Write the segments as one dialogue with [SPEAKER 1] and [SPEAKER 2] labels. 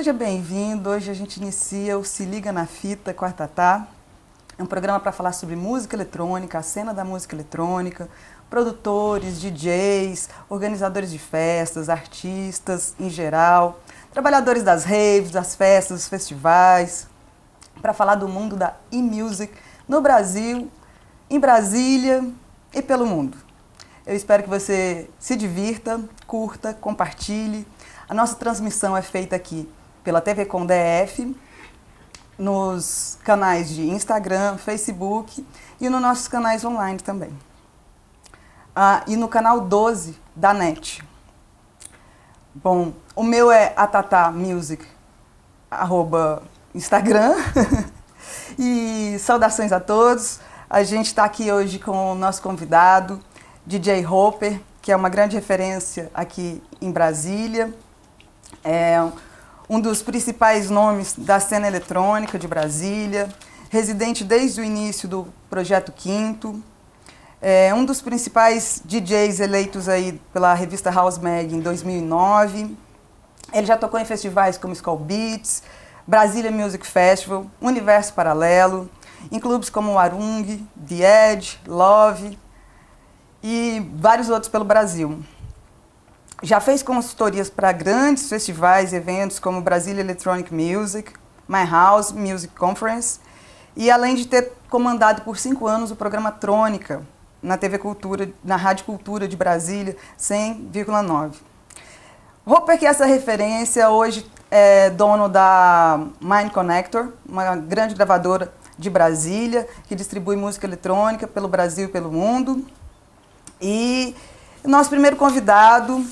[SPEAKER 1] Seja bem-vindo. Hoje a gente inicia o Se Liga na Fita com a Tatá. É um programa para falar sobre música eletrônica, a cena da música eletrônica, produtores, DJs, organizadores de festas, artistas em geral, trabalhadores das raves, das festas, dos festivais, para falar do mundo da e-music no Brasil, em Brasília e pelo mundo. Eu espero que você se divirta, curta, compartilhe. A nossa transmissão é feita aqui pela TV Com DF, nos canais de Instagram, Facebook e nos nossos canais online também. E no canal 12 da NET. Bom, o meu é atatamusic, @Instagram. E saudações a todos. A gente está aqui hoje com o nosso convidado, DJ Hopper, que é uma grande referência aqui em Brasília. É um dos principais nomes da cena eletrônica de Brasília, residente desde o início do Projeto Quinto, é um dos principais DJs eleitos aí pela revista House Mag em 2009. Ele já tocou em festivais como Skull Beats, Brasília Music Festival, Universo Paralelo, em clubes como Arung, The Edge, Love e vários outros pelo Brasil. Já fez consultorias para grandes festivais e eventos como Brasília Electronic Music, My House Music Conference, e além de ter comandado por 5 anos o programa Trônica na TV Cultura, na Rádio Cultura de Brasília, 100,9. Hopper, que é essa referência, hoje é dono da Mind Connector, uma grande gravadora de Brasília, que distribui música eletrônica pelo Brasil e pelo mundo. E nosso primeiro convidado,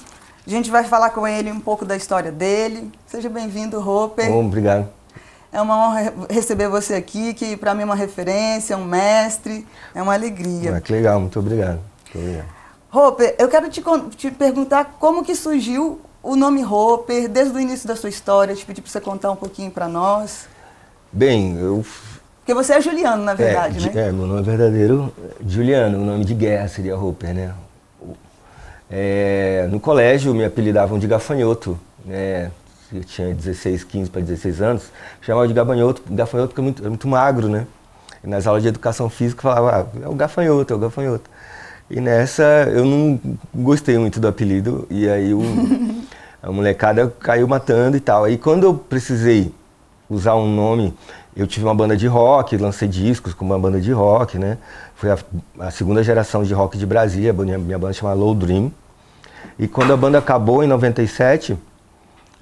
[SPEAKER 1] a gente vai falar com ele um pouco da história dele. Seja bem-vindo, Hopper.
[SPEAKER 2] Bom, obrigado.
[SPEAKER 1] É uma honra receber você aqui, que para mim é uma referência, um mestre, é uma alegria.
[SPEAKER 2] Que legal, muito obrigado. Muito obrigado.
[SPEAKER 1] Hopper, eu quero te perguntar como que surgiu o nome Hopper, desde o início da sua história, te pedir para você contar um pouquinho para nós.
[SPEAKER 2] Bem, eu...
[SPEAKER 1] Porque você é Juliano, na verdade, né?
[SPEAKER 2] Meu nome é verdadeiro Juliano, o nome de guerra seria Hopper, né? No colégio me apelidavam de gafanhoto, né? Eu tinha 15 para 16 anos, chamava de gafanhoto porque é muito magro, né? E nas aulas de educação física falava, é o gafanhoto, é o gafanhoto. E nessa eu não gostei muito do apelido, e aí a molecada caiu matando e tal. Aí quando eu precisei usar um nome, eu tive uma banda de rock, lancei discos com uma banda de rock, né? Foi a segunda geração de rock de Brasília, minha banda chamava Low Dream. E quando a banda acabou, em 97,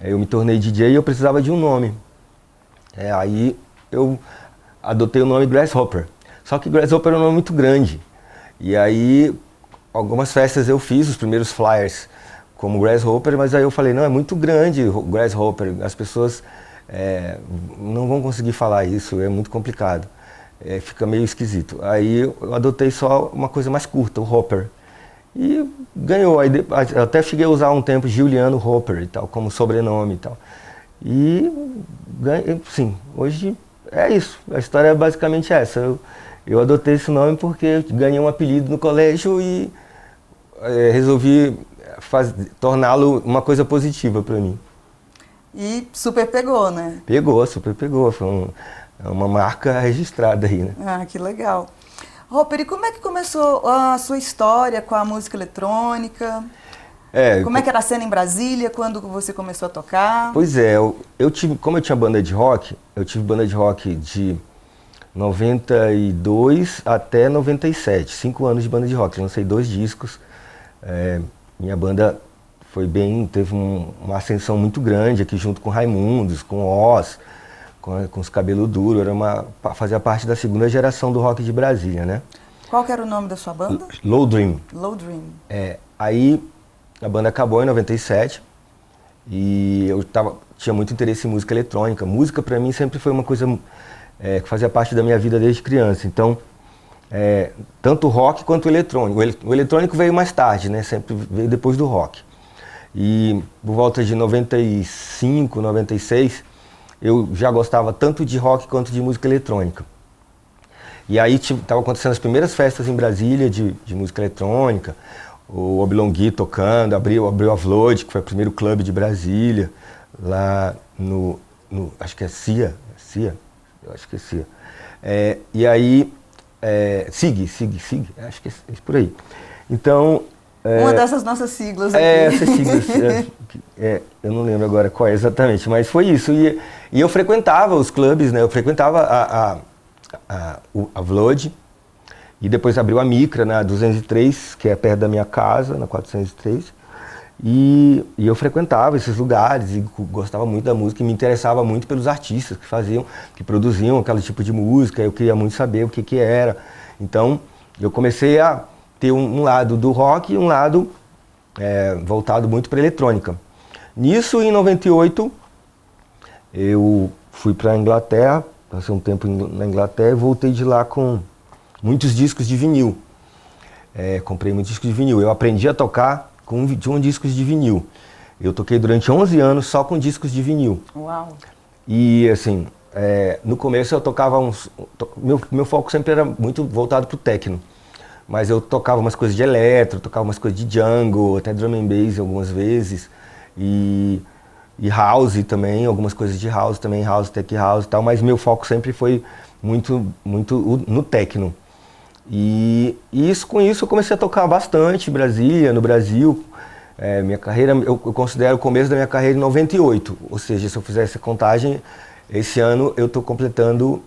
[SPEAKER 2] eu me tornei DJ e eu precisava de um nome. Aí eu adotei o nome Grasshopper. Só que Grasshopper é um nome muito grande. E aí, algumas festas eu fiz, os primeiros flyers como Grasshopper, mas aí eu falei, não, é muito grande Grasshopper, as pessoas não vão conseguir falar isso, é muito complicado. Fica meio esquisito. Aí eu adotei só uma coisa mais curta, o Hopper. E ganhou, aí eu até cheguei a usar um tempo Juliano Hopper e tal, como sobrenome e tal. E, sim, hoje é isso, a história é basicamente essa. Eu adotei esse nome porque eu ganhei um apelido no colégio e resolvi torná-lo uma coisa positiva para mim.
[SPEAKER 1] E super pegou, né?
[SPEAKER 2] Pegou, super pegou, foi uma marca registrada aí, né?
[SPEAKER 1] Ah, que legal. Hopper, e como é que começou a sua história com a música eletrônica? Como é que era a cena em Brasília, quando você começou a tocar?
[SPEAKER 2] Pois é, como eu tinha banda de rock, eu tive banda de rock de 92 até 97, 5 anos de banda de rock, eu lancei 2 discos, minha banda teve uma ascensão muito grande aqui junto com Raimundos, com Oz, com os cabelos duros, fazia parte da segunda geração do rock de Brasília, né?
[SPEAKER 1] Qual que era o nome da sua banda?
[SPEAKER 2] Low Dream.
[SPEAKER 1] Low Dream.
[SPEAKER 2] Aí a banda acabou em 97 e eu tinha muito interesse em música eletrônica. Música para mim sempre foi uma coisa que fazia parte da minha vida desde criança. Então, tanto o rock quanto o eletrônico. O eletrônico veio mais tarde, né? Sempre veio depois do rock. E por volta de 95, 96, eu já gostava tanto de rock quanto de música eletrônica. E aí estavam acontecendo as primeiras festas em Brasília de música eletrônica, o Oblongui tocando, abriu a Vlod, que foi o primeiro clube de Brasília, lá acho que é CIA, eu acho que é CIA. E aí, SIG, acho que é por aí. Então...
[SPEAKER 1] uma dessas nossas siglas aqui.
[SPEAKER 2] Essas siglas, eu não lembro agora qual é exatamente, mas foi isso. E eu frequentava os clubes, né? Eu frequentava a Vlod, e depois abriu a Micra, na 203, que é perto da minha casa, na 403. E eu frequentava esses lugares e gostava muito da música e me interessava muito pelos artistas que produziam aquele tipo de música. Eu queria muito saber o que era. Então, eu comecei a ter um lado do rock e um lado voltado muito para eletrônica. Nisso, em 98, eu fui para a Inglaterra, passei um tempo na Inglaterra e voltei de lá com muitos discos de vinil. Comprei muitos discos de vinil. Eu aprendi a tocar com 21 discos de vinil. Eu toquei durante 11 anos só com discos de vinil.
[SPEAKER 1] Uau!
[SPEAKER 2] E assim, no começo eu tocava meu foco sempre era muito voltado pro techno. Mas eu tocava umas coisas de eletro, tocava umas coisas de jungle, até drum and bass algumas vezes. E house também, algumas coisas de house também, house, tech house e tal. Mas meu foco sempre foi muito no techno. E com isso eu comecei a tocar bastante em Brasília, no Brasil. Minha carreira, eu considero o começo da minha carreira em 98. Ou seja, se eu fizer essa contagem, esse ano eu estou completando,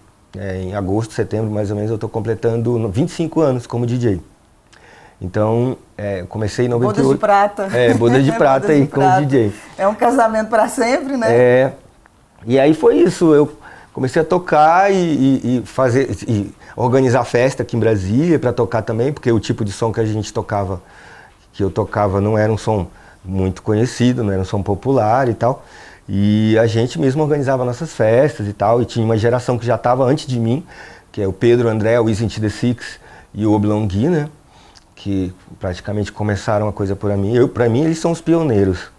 [SPEAKER 2] em agosto, setembro mais ou menos, eu estou completando 25 anos como DJ. Então, eu comecei em 98.
[SPEAKER 1] Bodas de prata.
[SPEAKER 2] Bodas de prata aí como DJ.
[SPEAKER 1] É um casamento para sempre, né?
[SPEAKER 2] E aí foi isso, eu comecei a tocar e organizar festa aqui em Brasília para tocar também, porque o tipo de som que eu tocava não era um som muito conhecido, não era um som popular e tal. E a gente mesmo organizava nossas festas e tal, e tinha uma geração que já estava antes de mim, que é o Pedro, o André, o Easy the Six e o Oblong, né? Que praticamente começaram a coisa para mim. Para mim eles são os pioneiros.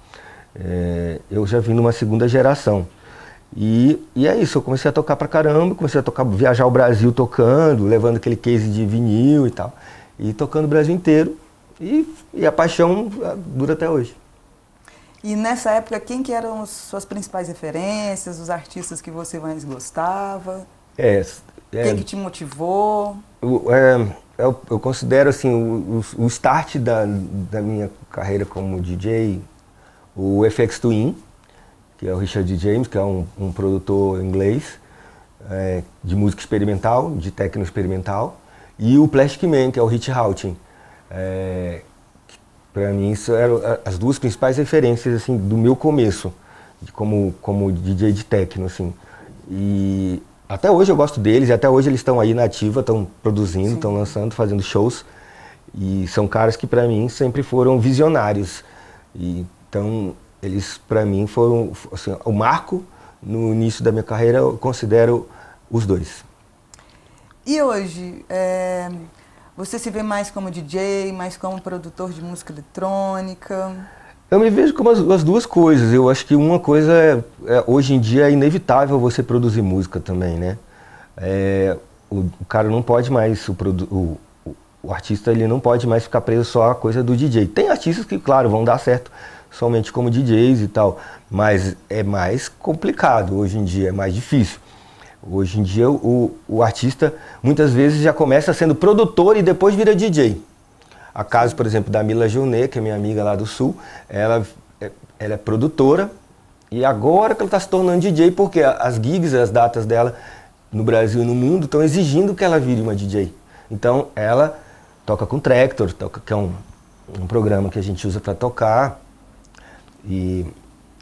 [SPEAKER 2] Eu já vim numa segunda geração. E é isso, eu comecei a tocar pra caramba, viajar o Brasil tocando, levando aquele case de vinil e tal, e tocando o Brasil inteiro, e a paixão dura até hoje.
[SPEAKER 1] E nessa época, quem que eram as suas principais referências, os artistas que você mais gostava? Quem que te motivou?
[SPEAKER 2] Eu considero assim, o start da minha carreira como DJ, o FX Twin, que é o Richard James, que é um produtor inglês de música experimental, de techno experimental, e o Plastic Man, que é o Rich Houghton. Para mim, isso eram as duas principais referências assim, do meu começo, como DJ de techno. Assim. E até hoje eu gosto deles, e até hoje eles estão aí na ativa, estão produzindo, estão lançando, fazendo shows. E são caras que para mim sempre foram visionários. Então, eles, para mim, foram assim, o marco no início da minha carreira, eu considero os dois.
[SPEAKER 1] E hoje, você se vê mais como DJ, mais como produtor de música eletrônica?
[SPEAKER 2] Eu me vejo como as duas coisas. Eu acho que uma coisa hoje em dia é inevitável você produzir música também, né? O cara não pode mais, o artista ele não pode mais ficar preso só à coisa do DJ. Tem artistas que, claro, vão dar certo somente como DJs e tal, mas é mais complicado hoje em dia, é mais difícil. Hoje em dia o artista muitas vezes já começa sendo produtor e depois vira DJ. A caso, por exemplo, da Mila Jonet, que é minha amiga lá do Sul, ela é produtora e agora que ela está se tornando DJ, porque as gigs, as datas dela no Brasil e no mundo estão exigindo que ela vire uma DJ. Então ela toca com Tractor, que é um programa que a gente usa para tocar.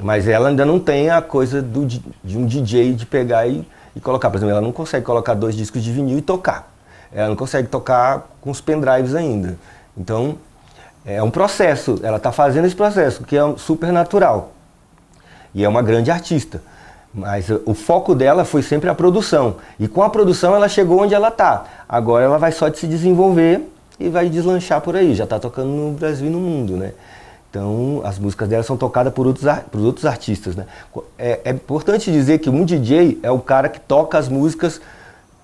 [SPEAKER 2] Mas ela ainda não tem a coisa de um DJ de pegar e colocar. Por exemplo, ela não consegue colocar 2 discos de vinil e tocar. Ela não consegue tocar com os pendrives ainda. Então, é um processo. Ela está fazendo esse processo, que é super natural. E é uma grande artista. Mas o foco dela foi sempre a produção. E com a produção ela chegou onde ela está. Agora ela vai só se desenvolver e vai deslanchar por aí. Já está tocando no Brasil e no mundo, né? Então, as músicas dela são tocadas por outros artistas, né? É importante dizer que um DJ é o cara que toca as músicas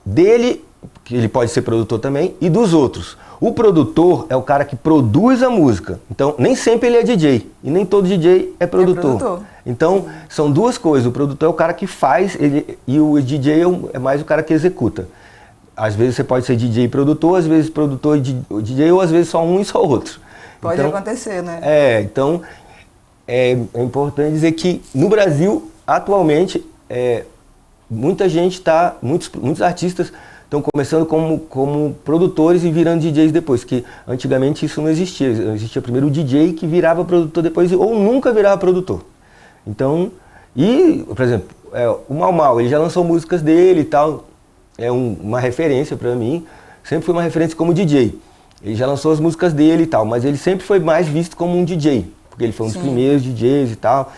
[SPEAKER 2] dele, que ele pode ser produtor também, e dos outros. O produtor é o cara que produz a música. Então, nem sempre ele é DJ. E nem todo DJ é produtor. Então, são duas coisas. O produtor é o cara que faz e o DJ é mais o cara que executa. Às vezes você pode ser DJ e produtor, às vezes produtor e DJ, ou às vezes só um e só outro.
[SPEAKER 1] Pode acontecer, né?
[SPEAKER 2] Então é importante dizer que no Brasil, atualmente, muitos artistas estão começando como produtores e virando DJs depois, que antigamente isso não existia. Existia primeiro o DJ que virava produtor depois, ou nunca virava produtor. Então, por exemplo, o Mau Mau, ele já lançou músicas dele e tal, uma referência pra mim, sempre foi uma referência como DJ. Ele já lançou as músicas dele e tal, mas ele sempre foi mais visto como um DJ, porque ele foi um dos primeiros DJs e tal.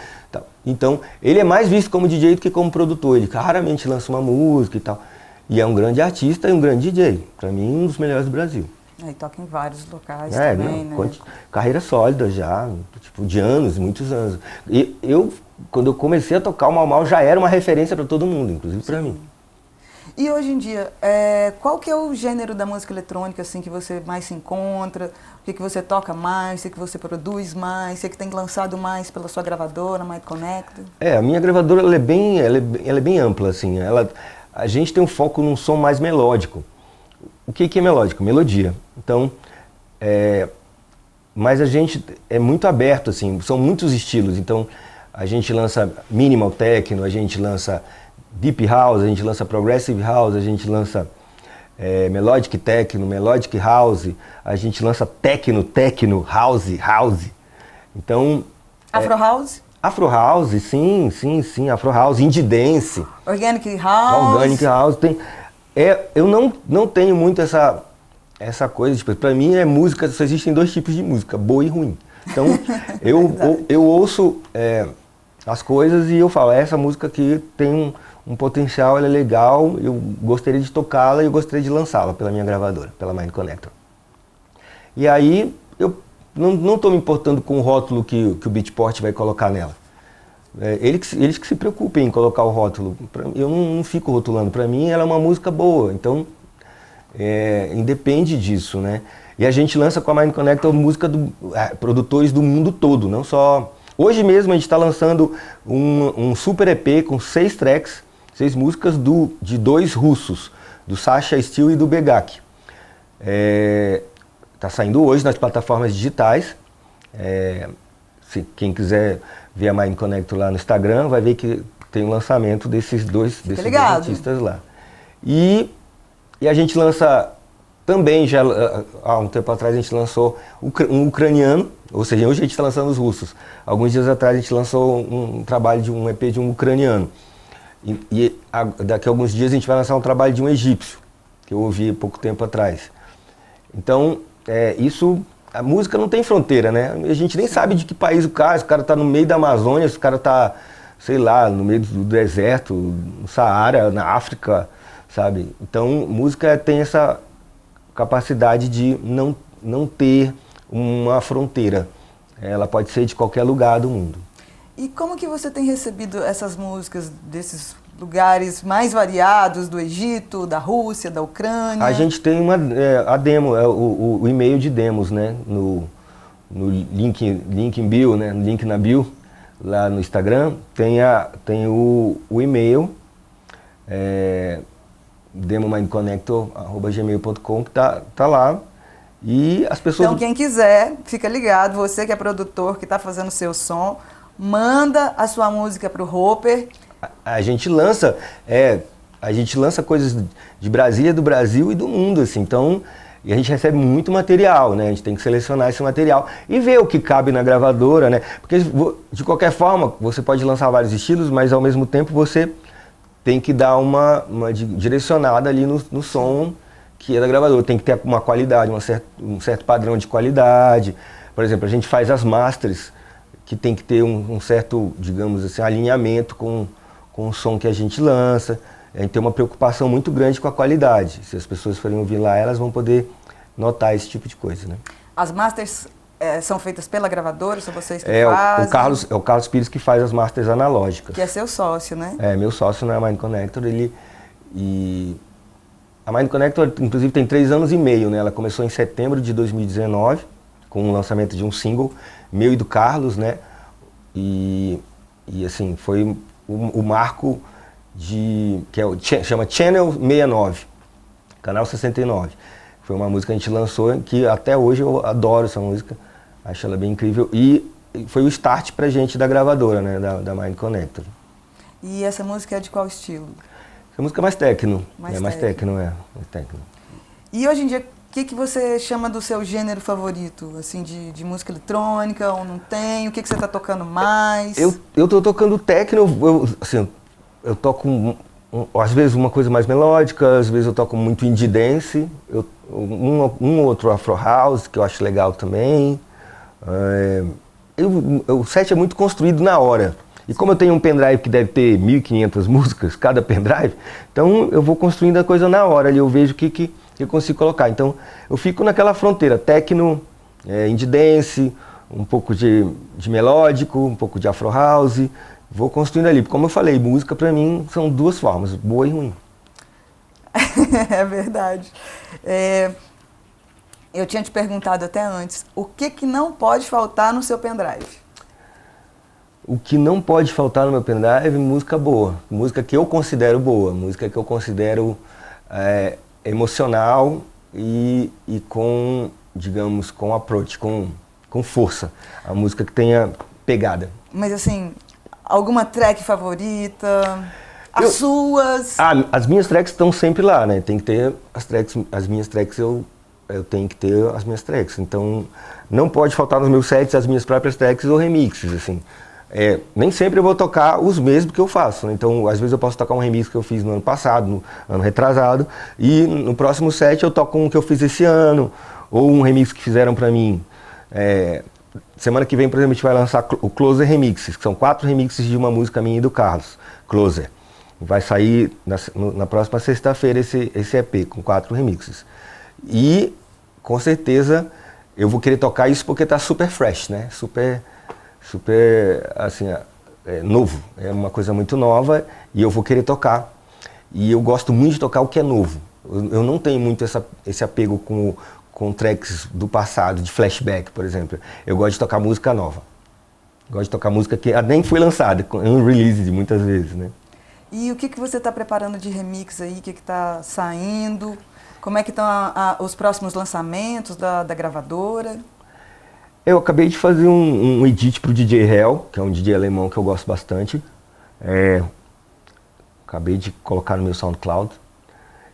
[SPEAKER 2] Então, ele é mais visto como DJ do que como produtor, ele raramente lança uma música e tal. E é um grande artista e um grande DJ, pra mim um dos melhores do Brasil.
[SPEAKER 1] E toca em vários locais também, né?
[SPEAKER 2] Carreira sólida já, tipo, de anos, muitos anos. E quando eu comecei a tocar, o Mau Mau já era uma referência pra todo mundo, inclusive pra mim.
[SPEAKER 1] E hoje em dia, qual que é o gênero da música eletrônica assim, que você mais se encontra? O que você toca mais? O que você produz mais? O que tem lançado mais pela sua gravadora, Mind Connector?
[SPEAKER 2] A minha gravadora ela é bem ampla, assim. A gente tem um foco num som mais melódico. O que é melódico? Melodia. Então, mas a gente é muito aberto, assim, são muitos estilos. Então, a gente lança minimal techno, a gente lança deep house, a gente lança progressive house, a gente lança melodic techno, melodic house, a gente lança techno, house. Então...
[SPEAKER 1] Afro house?
[SPEAKER 2] Afro house, sim, Afro house, indie dance.
[SPEAKER 1] Organic house.
[SPEAKER 2] Organic house, eu não tenho muito essa coisa, tipo, pra mim música, só existem dois tipos de música, boa e ruim. Então, eu ouço as coisas e eu falo, essa música aqui tem um potencial, ela é legal, eu gostaria de tocá-la e eu gostaria de lançá-la pela minha gravadora, pela Mind Connector. E aí, eu não estou me importando com o rótulo que o Beatport vai colocar nela. Eles que se preocupem em colocar o rótulo. Eu não fico rotulando. Para mim, ela é uma música boa, então independe disso, né? E a gente lança com a Mind Connector música produtores do mundo todo, não só... Hoje mesmo a gente está lançando um super EP com 6 tracks, 6 músicas de 2 russos, do Sasha Steel e do Begak. Está saindo hoje nas plataformas digitais. Quem quiser ver a Mind Connector lá no Instagram, vai ver que tem o lançamento desses dois artistas lá. E a gente lança também, já há um tempo atrás a gente lançou um ucraniano, ou seja, hoje a gente está lançando os russos. Alguns dias atrás a gente lançou um trabalho de um EP de um ucraniano. E daqui a alguns dias a gente vai lançar um trabalho de um egípcio, que eu ouvi há pouco tempo atrás. Então, a música não tem fronteira, né? A gente nem sabe de que país o cara está no meio da Amazônia, o cara está, sei lá, no meio do deserto, no Saara, na África, sabe? Então, música tem essa capacidade de não ter uma fronteira. Ela pode ser de qualquer lugar do mundo.
[SPEAKER 1] E como que você tem recebido essas músicas desses lugares mais variados, do Egito, da Rússia, da Ucrânia?
[SPEAKER 2] A gente tem a demo, o e-mail de demos, né? No link em bio, né? Link na bio, lá no Instagram, tem o e-mail, demomindconnector@gmail.com, que tá lá. E as pessoas...
[SPEAKER 1] Então quem quiser, fica ligado, você que é produtor, que está fazendo o seu som, manda a sua música para o Hopper.
[SPEAKER 2] A gente lança coisas de Brasília, do Brasil e do mundo, assim, então, e a gente recebe muito material, né? A gente tem que selecionar esse material e ver o que cabe na gravadora, né? Porque, de qualquer forma, você pode lançar vários estilos, mas ao mesmo tempo você tem que dar uma direcionada ali no som que é da gravadora. Tem que ter uma qualidade, um certo padrão de qualidade. Por exemplo, a gente faz as masters, que tem que ter um certo, digamos assim, alinhamento com o som que a gente lança. A gente tem uma preocupação muito grande com a qualidade. Se as pessoas forem ouvir lá, elas vão poder notar esse tipo de coisa, né?
[SPEAKER 1] As masters são feitas pela gravadora, são vocês que fazem?
[SPEAKER 2] O Carlos Pires que faz as masters analógicas.
[SPEAKER 1] Que é seu sócio, né?
[SPEAKER 2] Meu sócio na Mind Connector, A Mind Connector, inclusive, tem 3 anos e meio, né? Ela começou em setembro de 2019, com o lançamento de um single, meu e do Carlos, né? E assim, foi o marco chama Channel 69, Canal 69. Foi uma música que a gente lançou, que até hoje eu adoro essa música, acho ela bem incrível. E foi o start pra gente da gravadora, né? Da Mind Connector.
[SPEAKER 1] E essa música é de qual estilo?
[SPEAKER 2] Essa música é mais techno. Mais techno.
[SPEAKER 1] E hoje em dia, o que você chama do seu gênero favorito? Assim, de música eletrônica ou não tem? O que você está tocando mais?
[SPEAKER 2] Eu tô tocando techno, eu toco às vezes uma coisa mais melódica, às vezes eu toco muito indie dance, um outro afro house, que eu acho legal também. O set é muito construído na hora. E como eu tenho um pendrive que deve ter 1.500 músicas, cada pendrive, então eu vou construindo a coisa na hora, ali eu vejo o que eu consigo colocar. Então eu fico naquela fronteira, techno, indie dance, um pouco de melódico, um pouco de afro house, vou construindo ali. Como eu falei, música pra mim são 2 formas, boa e ruim.
[SPEAKER 1] É verdade. Eu tinha te perguntado até antes, o que não pode faltar no seu pendrive?
[SPEAKER 2] O que não pode faltar no meu pendrive é música boa, música que eu considero boa, música que eu considero emocional e com, digamos, com approach, com força. A música que tenha pegada.
[SPEAKER 1] Mas assim, alguma track favorita? As suas?
[SPEAKER 2] As minhas tracks estão sempre lá, né? Tem que ter as minhas tracks, eu tenho que ter as minhas tracks. Então, não pode faltar nos meus sets as minhas próprias tracks ou remixes, assim. Nem sempre eu vou tocar os mesmos que eu faço, né? Então às vezes eu posso tocar um remix que eu fiz no ano passado, no ano retrasado, e no próximo set eu toco um que eu fiz esse ano, ou um remix que fizeram pra mim. Semana que vem, por exemplo, a gente vai lançar o Closer Remixes, que são 4 remixes de uma música minha e do Carlos, Closer. Vai sair na próxima sexta-feira esse EP com 4 remixes. E com certeza eu vou querer tocar isso porque tá super fresh, né? Super assim, novo, é uma coisa muito nova e eu vou querer tocar. E eu gosto muito de tocar o que é novo. Eu não tenho muito esse apego com tracks do passado, de flashback, por exemplo. Eu gosto de tocar música nova. Gosto de tocar música que nem foi lançada, unreleased muitas vezes, né?
[SPEAKER 1] E o que você está preparando de remix aí? O que está saindo? Como é que estão os próximos lançamentos da gravadora?
[SPEAKER 2] Eu acabei de fazer um edit pro DJ Hell, que é um DJ alemão que eu gosto bastante. Acabei de colocar no meu SoundCloud.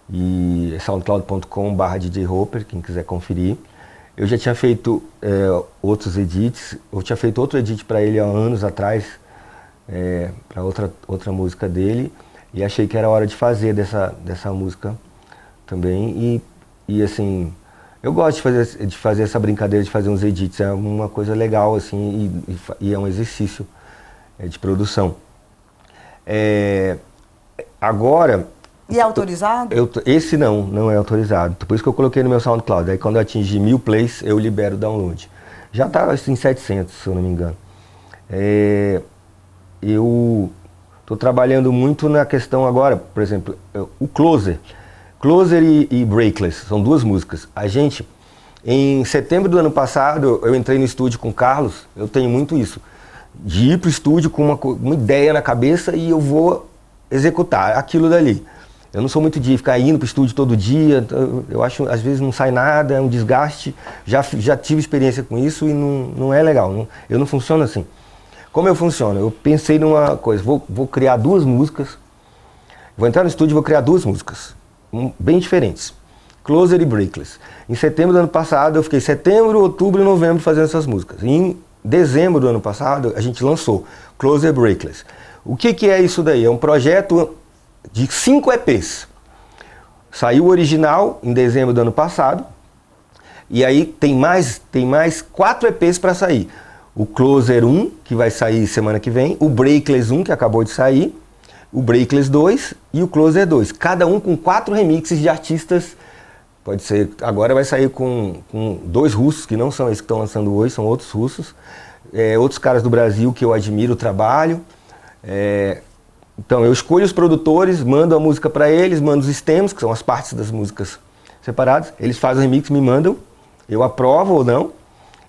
[SPEAKER 2] E é soundcloud.com/DJ Hopper, quem quiser conferir. Eu já tinha feito outros edits. Eu tinha feito outro edit para ele há anos atrás, para outra música dele. E achei que era hora de fazer dessa música também. E assim... Eu gosto de fazer essa brincadeira de fazer uns edits, é uma coisa legal assim e é um exercício de produção. Agora...
[SPEAKER 1] E é autorizado?
[SPEAKER 2] Esse não é autorizado, por isso que eu coloquei no meu SoundCloud. Aí quando eu atingir 1000 plays eu libero o download. Já está em 700, se eu não me engano. Eu estou trabalhando muito na questão agora, por exemplo, o Closer. Closer e Breakless, são 2 músicas. A gente, em setembro do ano passado, eu entrei no estúdio com o Carlos, eu tenho muito isso, de ir pro estúdio com uma ideia na cabeça e eu vou executar aquilo dali. Eu não sou muito de ficar indo pro estúdio todo dia, eu acho, às vezes não sai nada, é um desgaste, já tive experiência com isso e não é legal, eu não funciono assim. Como eu funciono? Eu pensei numa coisa, vou criar 2 músicas, vou entrar no estúdio e vou criar 2 músicas. Bem diferentes, Closer e Breakless. Em setembro do ano passado, eu fiquei setembro, outubro e novembro fazendo essas músicas. E em dezembro do ano passado, a gente lançou Closer e Breakless. O que é isso daí? É um projeto de 5 EPs. Saiu o original em dezembro do ano passado, e aí tem mais 4 EPs para sair. O Closer 1, que vai sair semana que vem, o Breakless 1, que acabou de sair, o Breakless 2 e o Closer 2, cada um com 4 remixes de artistas, pode ser, agora vai sair com 2 russos, que não são esses que estão lançando hoje, são outros russos, outros caras do Brasil que eu admiro o trabalho, Então eu escolho os produtores, mando a música para eles, mando os stems, que são as partes das músicas separadas, eles fazem o remix, me mandam, eu aprovo ou não,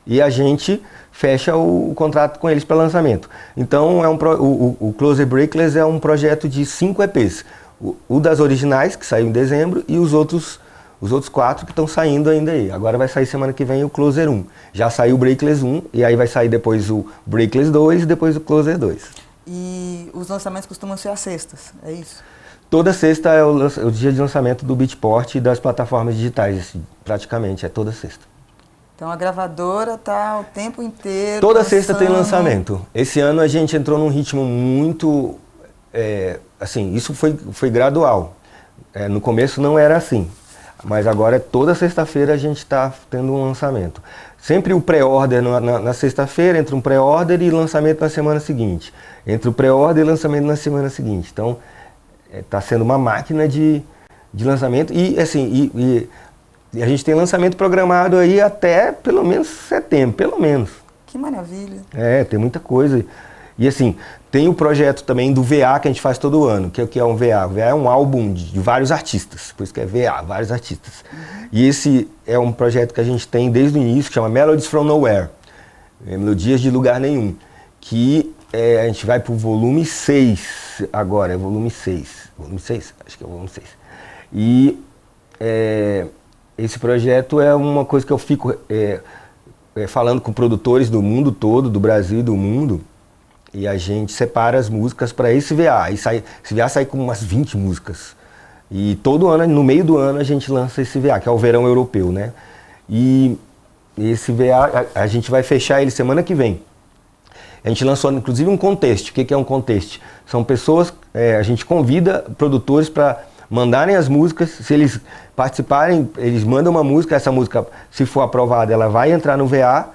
[SPEAKER 2] e a gente fecha o contrato com eles para lançamento. Então o Closer Breakless é um projeto de 5 EPs, o das originais, que saiu em dezembro, e os outros 4 que estão saindo ainda aí. Agora vai sair semana que vem o Closer 1. Já saiu o Breakless 1, e aí vai sair depois o Breakless 2 e depois o Closer 2.
[SPEAKER 1] E os lançamentos costumam ser às sextas, é isso?
[SPEAKER 2] Toda sexta é o dia de lançamento do Beatport e das plataformas digitais, assim, praticamente, é toda sexta.
[SPEAKER 1] Então a gravadora está o tempo inteiro
[SPEAKER 2] Toda
[SPEAKER 1] lançando...
[SPEAKER 2] sexta tem lançamento. Esse ano a gente entrou num ritmo muito... assim, isso foi gradual. No começo não era assim. Mas agora, toda sexta-feira, a gente está tendo um lançamento. Sempre o pré-order na sexta-feira, entre um pré-order e lançamento na semana seguinte. Entre o pré-order e lançamento na semana seguinte. Então, está sendo uma máquina de lançamento. E, assim, e a gente tem lançamento programado aí até pelo menos setembro, pelo menos.
[SPEAKER 1] Que maravilha.
[SPEAKER 2] Tem muita coisa. E assim, tem o projeto também do VA que a gente faz todo ano. Que é um VA? O VA é um álbum de vários artistas, por isso que é VA, vários artistas. E esse é um projeto que a gente tem desde o início, que chama Melodies from Nowhere, Melodias de Lugar Nenhum, que a gente vai pro volume 6 agora, é volume 6. Volume 6? Acho que é o volume 6. E esse projeto é uma coisa que eu fico falando com produtores do mundo todo, do Brasil e do mundo, e a gente separa as músicas para esse VA. Esse VA sai com umas 20 músicas. E todo ano, no meio do ano, a gente lança esse VA, que é o verão europeu, né? E esse VA, a gente vai fechar ele semana que vem. A gente lançou, inclusive, um contest. O que é um contest? São pessoas, a gente convida produtores para mandarem as músicas. Se eles participarem, eles mandam uma música. Essa música, se for aprovada, ela vai entrar no VA.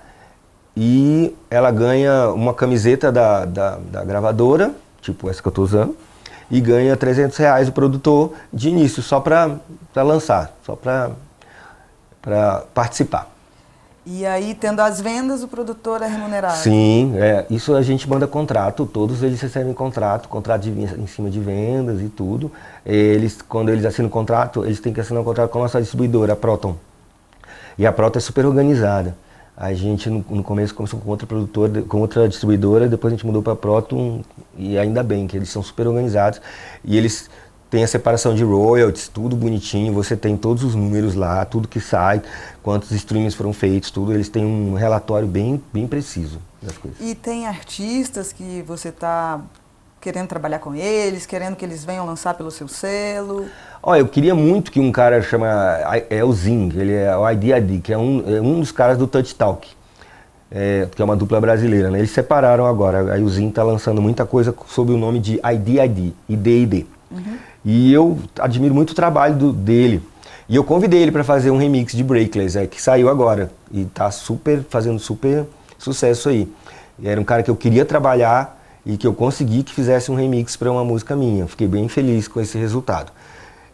[SPEAKER 2] E ela ganha uma camiseta da gravadora, tipo essa que eu estou usando, e ganha R$300 o produtor de início, só para lançar, só para participar.
[SPEAKER 1] E aí, tendo as vendas, o produtor é remunerado?
[SPEAKER 2] Sim, isso a gente manda contrato, todos eles recebem contrato em cima de vendas e tudo. Quando eles assinam o contrato, eles têm que assinar um contrato com a nossa distribuidora, a Proton. E a Proton é super organizada. A gente no começo começou com outra produtora, com outra distribuidora, depois a gente mudou para a Proton, e ainda bem que eles são super organizados e eles têm a separação de royalties, tudo bonitinho, você tem todos os números lá, tudo que sai, quantos streams foram feitos, tudo, eles têm um relatório bem preciso das coisas.
[SPEAKER 1] E tem artistas que você está querendo trabalhar com eles, querendo que eles venham lançar pelo seu selo?
[SPEAKER 2] Eu queria muito que um cara chama o Zing, ele é o ID, que é um dos caras do Touch Talk, que é uma dupla brasileira, né? Eles separaram agora, aí o Zing está lançando muita coisa sob o nome de ID. Uhum. E eu admiro muito o trabalho dele. E eu convidei ele para fazer um remix de Breakless, que saiu agora, e está fazendo super sucesso aí. E era um cara que eu queria trabalhar e que eu consegui que fizesse um remix para uma música minha. Fiquei bem feliz com esse resultado.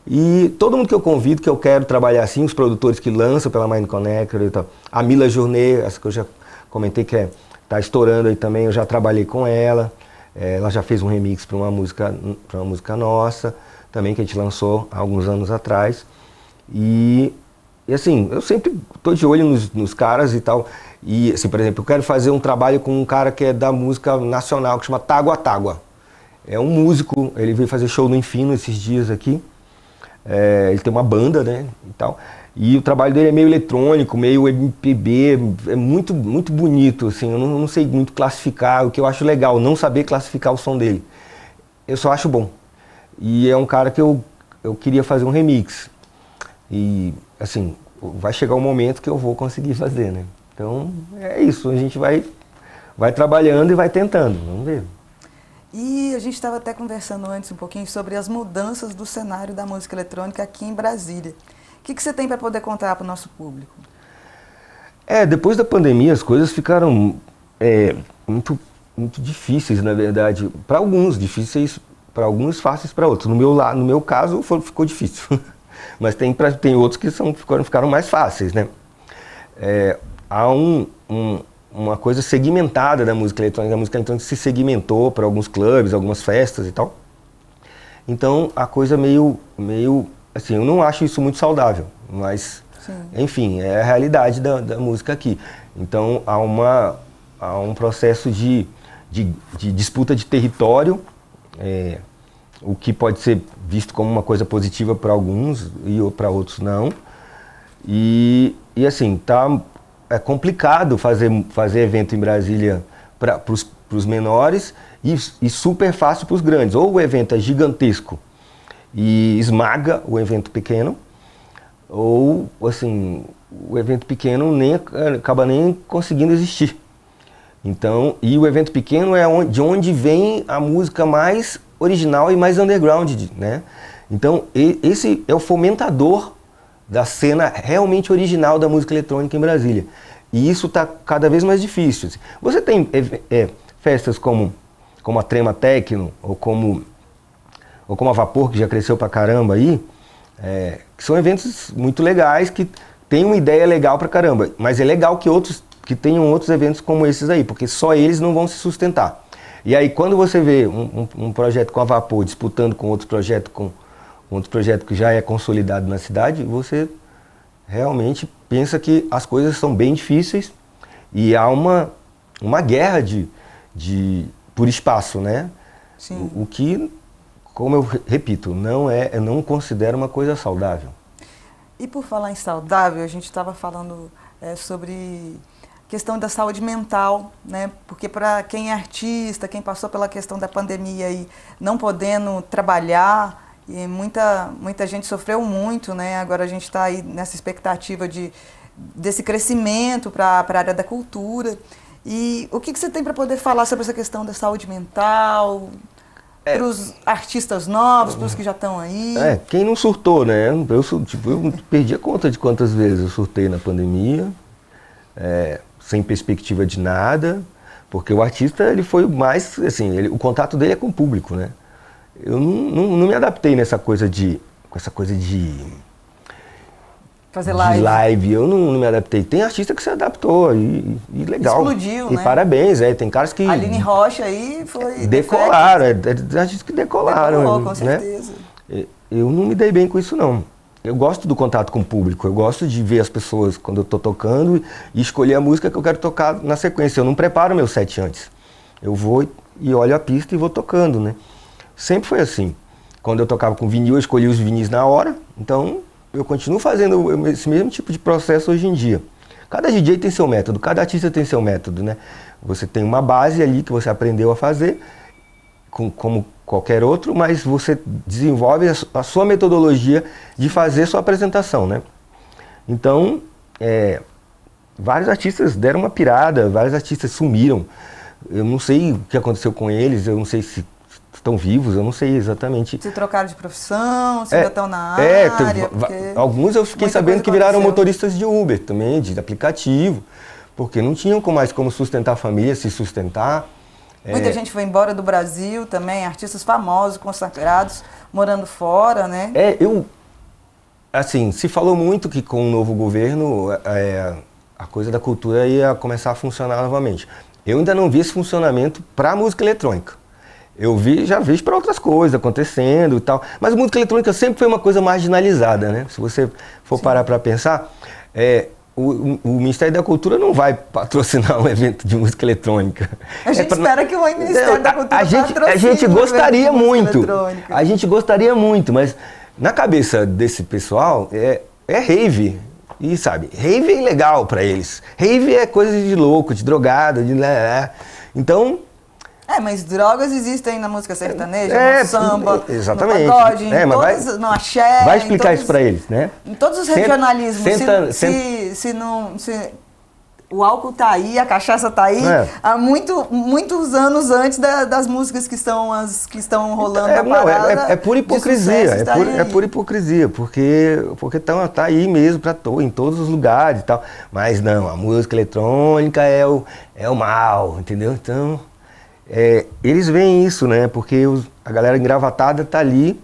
[SPEAKER 2] E todo mundo que eu convido, que eu quero trabalhar assim, os produtores que lançam pela Mind Connector e tal. A Mila Journet, essa que eu já comentei que tá estourando aí também, eu já trabalhei com ela. Ela já fez um remix para uma música nossa, também que a gente lançou há alguns anos atrás. E assim, eu sempre tô de olho nos caras e tal. E assim, por exemplo, eu quero fazer um trabalho com um cara que é da música nacional, que chama Tágua Tágua. É um músico, ele veio fazer show no Infino esses dias aqui. Ele tem uma banda, né, e tal. E o trabalho dele é meio eletrônico, meio MPB, é muito bonito, assim. Eu não sei muito classificar, o que eu acho legal, não saber classificar o som dele. Eu só acho bom. E é um cara que eu queria fazer um remix. E, assim, vai chegar um momento que eu vou conseguir fazer, né. Então, é isso, a gente vai trabalhando e vai tentando, vamos ver.
[SPEAKER 1] E a gente estava até conversando antes um pouquinho sobre as mudanças do cenário da música eletrônica aqui em Brasília. O que você tem para poder contar para o nosso público?
[SPEAKER 2] Depois da pandemia as coisas ficaram muito difíceis, na verdade. Para alguns difíceis, para alguns fáceis para outros. No meu caso ficou difícil, mas tem outros que ficaram mais fáceis, né? Há uma coisa segmentada da música eletrônica. A música eletrônica se segmentou para alguns clubes, algumas festas e tal. Então a coisa meio, assim, eu não acho isso muito saudável, mas, sim, enfim, é a realidade da música aqui. Então há um processo de disputa de território, o que pode ser visto como uma coisa positiva para alguns e para outros não. E assim, é complicado fazer evento em Brasília para os menores e super fácil para os grandes. Ou o evento é gigantesco e esmaga o evento pequeno, ou assim, o evento pequeno acaba nem conseguindo existir. Então, e o evento pequeno é de onde vem a música mais original e mais underground, né? Então, esse é o fomentador da cena realmente original da música eletrônica em Brasília. E isso está cada vez mais difícil. Você tem festas como a Trema Techno, ou como a Vapor, que já cresceu pra caramba aí, que são eventos muito legais, que tem uma ideia legal pra caramba. Mas é legal que tenham outros eventos como esses aí, porque só eles não vão se sustentar. E aí quando você vê um projeto com a Vapor disputando com outro projeto que já é consolidado na cidade, você realmente pensa que as coisas são bem difíceis e há uma guerra por espaço, né? Sim. O que, como eu repito, eu não considero uma coisa saudável.
[SPEAKER 1] E por falar em saudável, a gente estava falando sobre questão da saúde mental, né? Porque para quem é artista, quem passou pela questão da pandemia e não podendo trabalhar, e muita gente sofreu muito, né? Agora a gente está aí nessa expectativa desse crescimento para a área da cultura. E o que você tem para poder falar sobre essa questão da saúde mental, para os artistas novos, para os que já estão aí?
[SPEAKER 2] Quem não surtou, né? Eu perdi a conta de quantas vezes eu surtei na pandemia, sem perspectiva de nada, porque o artista, ele foi mais, assim, o contato dele é com o público, né? Eu não me adaptei com essa coisa de
[SPEAKER 1] fazer live.
[SPEAKER 2] De live, eu não me adaptei. Tem artista que se adaptou e legal.
[SPEAKER 1] Explodiu,
[SPEAKER 2] e
[SPEAKER 1] né?
[SPEAKER 2] Parabéns, tem caras que...
[SPEAKER 1] Aline Rocha aí foi...
[SPEAKER 2] Decolaram, artistas que decolaram.
[SPEAKER 1] Decolou, com certeza.
[SPEAKER 2] Né? Eu não me dei bem com isso, não. Eu gosto do contato com o público, eu gosto de ver as pessoas quando eu estou tocando e escolher a música que eu quero tocar na sequência. Eu não preparo meu set antes. Eu vou e olho a pista e vou tocando, né? Sempre foi assim. Quando eu tocava com vinil, eu escolhia os vinis na hora, então eu continuo fazendo esse mesmo tipo de processo hoje em dia. Cada DJ tem seu método, cada artista tem seu método, né? Você tem uma base ali que você aprendeu a fazer, como qualquer outro, mas você desenvolve a sua metodologia de fazer sua apresentação, né? Então, vários artistas deram uma pirada, vários artistas sumiram. Eu não sei o que aconteceu com eles, eu não sei se estão vivos, eu não sei exatamente.
[SPEAKER 1] Se trocaram de profissão, se ainda estão na área.
[SPEAKER 2] Alguns eu fiquei sabendo que viraram motoristas de Uber também, de aplicativo, porque não tinham mais como sustentar a família, se sustentar.
[SPEAKER 1] Muita gente foi embora do Brasil também, artistas famosos, consagrados, morando fora, né?
[SPEAKER 2] Assim, se falou muito que com o novo governo a coisa da cultura ia começar a funcionar novamente. Eu ainda não vi esse funcionamento para a música eletrônica. Eu já vi para outras coisas acontecendo e tal, mas a música eletrônica sempre foi uma coisa marginalizada, né? Se você for parar para pensar, o Ministério da Cultura não vai patrocinar um evento de música eletrônica.
[SPEAKER 1] A gente espera que o Ministério da Cultura patrocine
[SPEAKER 2] a gente gostaria muito, a gente gostaria muito, mas na cabeça desse pessoal é rave. E sabe, rave é ilegal para eles. Rave é coisa de louco, de drogado, então...
[SPEAKER 1] mas drogas existem na música sertaneja, no samba,
[SPEAKER 2] exatamente.
[SPEAKER 1] No pagode, no axé.
[SPEAKER 2] Vai explicar isso para eles, né?
[SPEAKER 1] Em todos os regionalismos. Se o álcool tá aí, a cachaça tá aí, há muitos anos antes das músicas que estão rolando na parada.
[SPEAKER 2] É pura hipocrisia, é pura hipocrisia, porque tá aí mesmo em todos os lugares e tal. Mas não, a música eletrônica é o mal, entendeu? Então... eles veem isso, né? Porque a galera engravatada tá ali.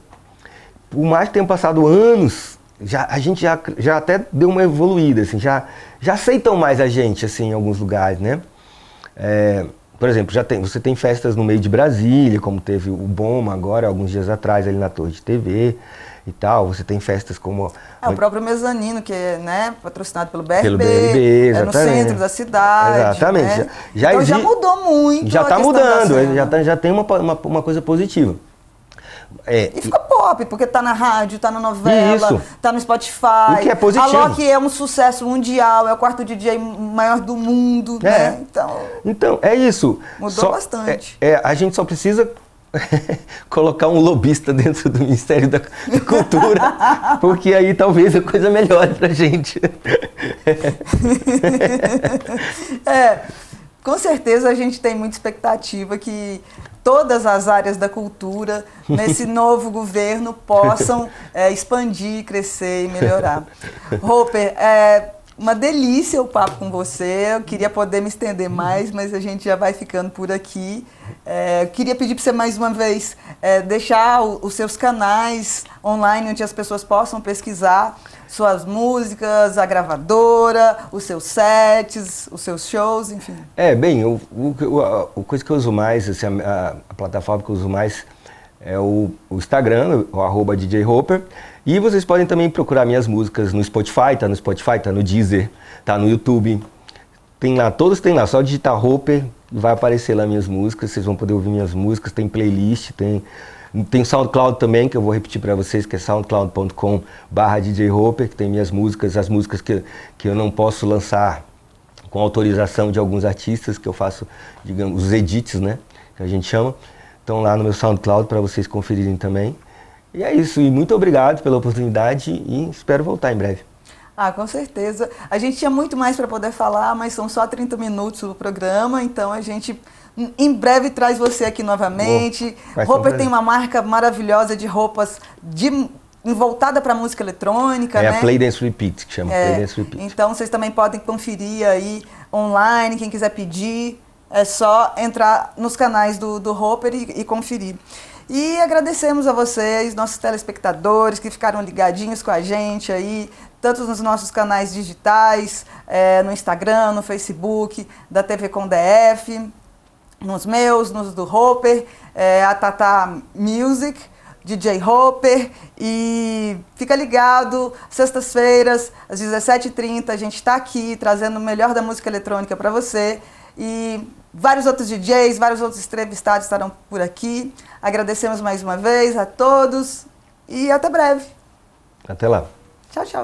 [SPEAKER 2] Por mais que tenham passado anos, a gente já até deu uma evoluída, assim, já aceitam mais a gente, assim, em alguns lugares, né? por exemplo, você tem festas no meio de Brasília, como teve o Boma agora, alguns dias atrás, ali na Torre de TV e tal. Você tem festas como...
[SPEAKER 1] o próprio Mezanino, que é, né, patrocinado pelo BRB,
[SPEAKER 2] pelo BRB,
[SPEAKER 1] é no centro da cidade.
[SPEAKER 2] Exatamente.
[SPEAKER 1] Né? Então já mudou muito.
[SPEAKER 2] Já está mudando, já tem uma coisa positiva.
[SPEAKER 1] E fica pop, porque tá na rádio, tá na novela,
[SPEAKER 2] isso.
[SPEAKER 1] Tá no Spotify.
[SPEAKER 2] O que é positivo.
[SPEAKER 1] A Loki é um sucesso mundial, é o quarto DJ maior do mundo, né?
[SPEAKER 2] Então, é isso.
[SPEAKER 1] Mudou bastante.
[SPEAKER 2] A gente só precisa colocar um lobista dentro do Ministério da Cultura, porque aí talvez a coisa melhore pra gente.
[SPEAKER 1] Com certeza a gente tem muita expectativa que todas as áreas da cultura, nesse novo governo, possam expandir, crescer e melhorar. Roper, uma delícia o papo com você. Eu queria poder me estender mais, mas a gente já vai ficando por aqui. Queria pedir para você mais uma vez deixar os seus canais online, onde as pessoas possam pesquisar suas músicas, a gravadora, os seus sets, os seus shows, enfim.
[SPEAKER 2] Bem, a coisa que eu uso mais, assim, a plataforma que eu uso mais é o Instagram, o @DJ Roper. E vocês podem também procurar minhas músicas no Spotify, tá no Deezer, tá no YouTube. Tem lá, todos tem lá, só digitar Roper, vai aparecer lá minhas músicas, vocês vão poder ouvir minhas músicas, tem playlist, tem SoundCloud também, que eu vou repetir para vocês, que é soundcloud.com/DJ Roper, que tem minhas músicas, as músicas que eu não posso lançar com autorização de alguns artistas, que eu faço, digamos, os edits, né, que a gente chama. Estão lá no meu SoundCloud para vocês conferirem também. E é isso, e muito obrigado pela oportunidade e espero voltar em breve.
[SPEAKER 1] Com certeza. A gente tinha muito mais para poder falar, mas são só 30 minutos do programa, então a gente em breve traz você aqui novamente. Roper tem uma marca maravilhosa de roupas voltada para música eletrônica, né?
[SPEAKER 2] A Play Dance Repeat, que chama Play Dance Repeat.
[SPEAKER 1] Então vocês também podem conferir aí online, quem quiser pedir, é só entrar nos canais do Roper e conferir. E agradecemos a vocês, nossos telespectadores, que ficaram ligadinhos com a gente aí, tanto nos nossos canais digitais, no Instagram, no Facebook, da TV Com DF, nos meus, nos do Roper, a Tata Music, DJ Roper, e fica ligado, sextas-feiras, às 17h30, a gente está aqui trazendo o melhor da música eletrônica para você, e vários outros DJs, vários outros entrevistados estarão por aqui. Agradecemos mais uma vez a todos e até breve.
[SPEAKER 2] Até lá.
[SPEAKER 1] Tchau, tchau.